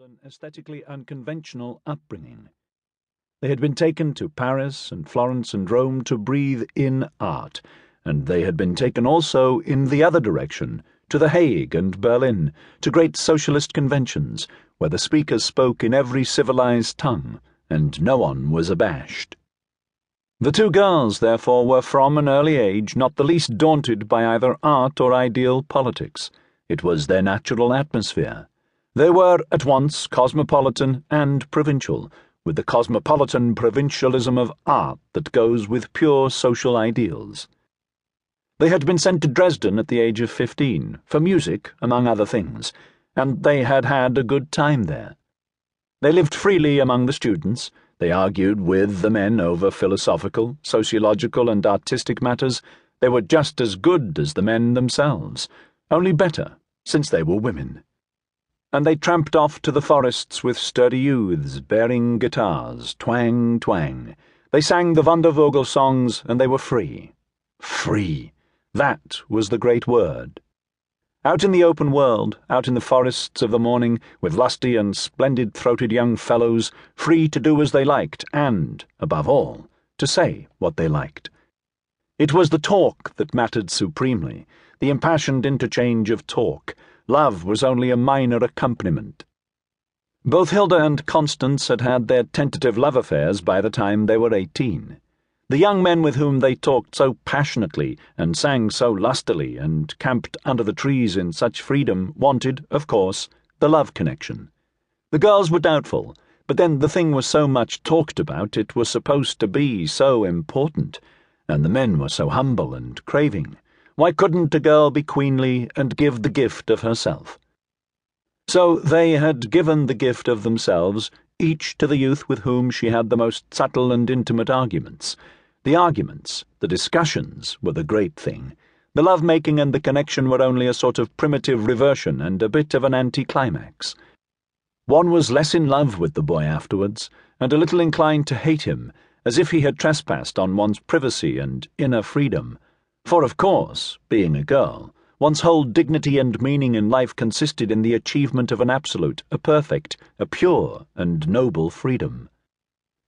held an aesthetically unconventional upbringing. They had been taken to Paris and Florence and Rome to breathe in art, and they had been taken also in the other direction, to The Hague and Berlin, to great socialist conventions, where the speakers spoke in every civilized tongue, and no one was abashed. The two girls, therefore, were from an early age not the least daunted by either art or ideal politics. It was their natural atmosphere. They were at once cosmopolitan and provincial, with the cosmopolitan provincialism of art that goes with pure social ideals. They had been sent to Dresden at the age of 15, for music, among other things, and they had had a good time there. They lived freely among the students. They argued with the men over philosophical, sociological, and artistic matters. They were just as good as the men themselves, only better, since they were women. And they tramped off to the forests with sturdy youths bearing guitars, twang, twang. They sang the Wandervogel songs, and they were free. Free! That was the great word. Out in the open world, out in the forests of the morning, with lusty and splendid-throated young fellows, free to do as they liked, and, above all, to say what they liked. It was the talk that mattered supremely, the impassioned interchange of talk. Love was only a minor accompaniment. Both Hilda and Constance had had their tentative love affairs by the time they were 18. The young men with whom they talked so passionately and sang so lustily and camped under the trees in such freedom wanted, of course, the love connection. The girls were doubtful, but then the thing was so much talked about, it was supposed to be so important, and the men were so humble and craving. Why couldn't a girl be queenly and give the gift of herself? So they had given the gift of themselves, each to the youth with whom she had the most subtle and intimate arguments. The arguments, the discussions, were the great thing. The love-making and the connection were only a sort of primitive reversion and a bit of an anticlimax. One was less in love with the boy afterwards, and a little inclined to hate him, as if he had trespassed on one's privacy and inner freedom. For, of course, being a girl, one's whole dignity and meaning in life consisted in the achievement of an absolute, a perfect, a pure and noble freedom.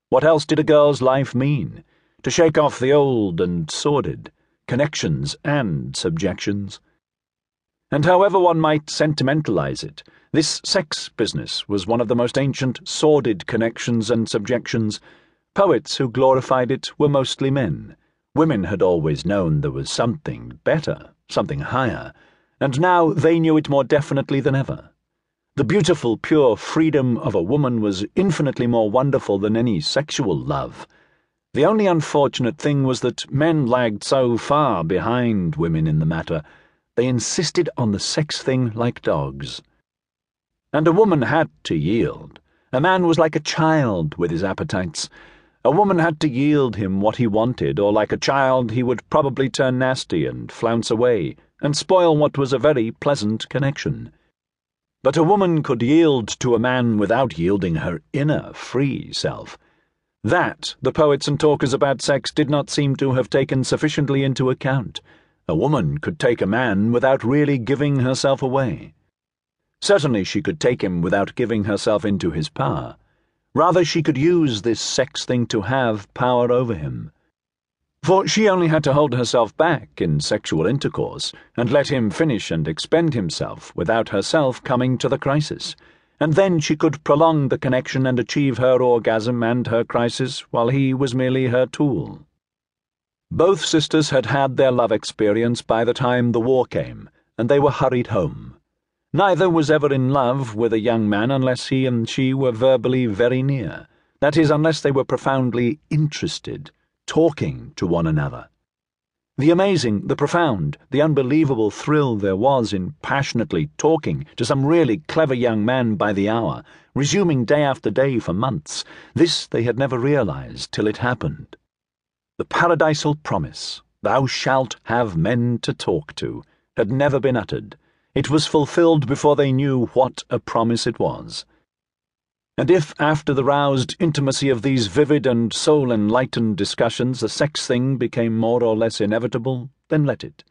What else did a girl's life mean? To shake off the old and sordid, connections and subjections. And however one might sentimentalize it, this sex business was one of the most ancient, sordid connections and subjections. Poets who glorified it were mostly men. Women had always known there was something better, something higher, and now they knew it more definitely than ever. The beautiful, pure freedom of a woman was infinitely more wonderful than any sexual love. The only unfortunate thing was that men lagged so far behind women in the matter. They insisted on the sex thing like dogs. And a woman had to yield. A man was like a child with his appetites. A woman had to yield him what he wanted, or like a child he would probably turn nasty and flounce away, and spoil what was a very pleasant connection. But a woman could yield to a man without yielding her inner, free self. That the poets and talkers about sex did not seem to have taken sufficiently into account. A woman could take a man without really giving herself away. Certainly she could take him without giving herself into his power. Rather, she could use this sex thing to have power over him. For she only had to hold herself back in sexual intercourse and let him finish and expend himself without herself coming to the crisis. And then she could prolong the connection and achieve her orgasm and her crisis while he was merely her tool. Both sisters had had their love experience by the time the war came, and they were hurried home. Neither was ever in love with a young man unless he and she were verbally very near, that is, unless they were profoundly interested, talking to one another. The amazing, the profound, the unbelievable thrill there was in passionately talking to some really clever young man by the hour, resuming day after day for months, this they had never realized till it happened. The paradisal promise, "Thou shalt have men to talk to," had never been uttered. It was fulfilled before they knew what a promise it was. And if, after the roused intimacy of these vivid and soul-enlightened discussions, the sex thing became more or less inevitable, then let it.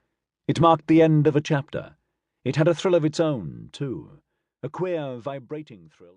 It marked the end of a chapter. It had a thrill of its own, too, a queer, vibrating thrill.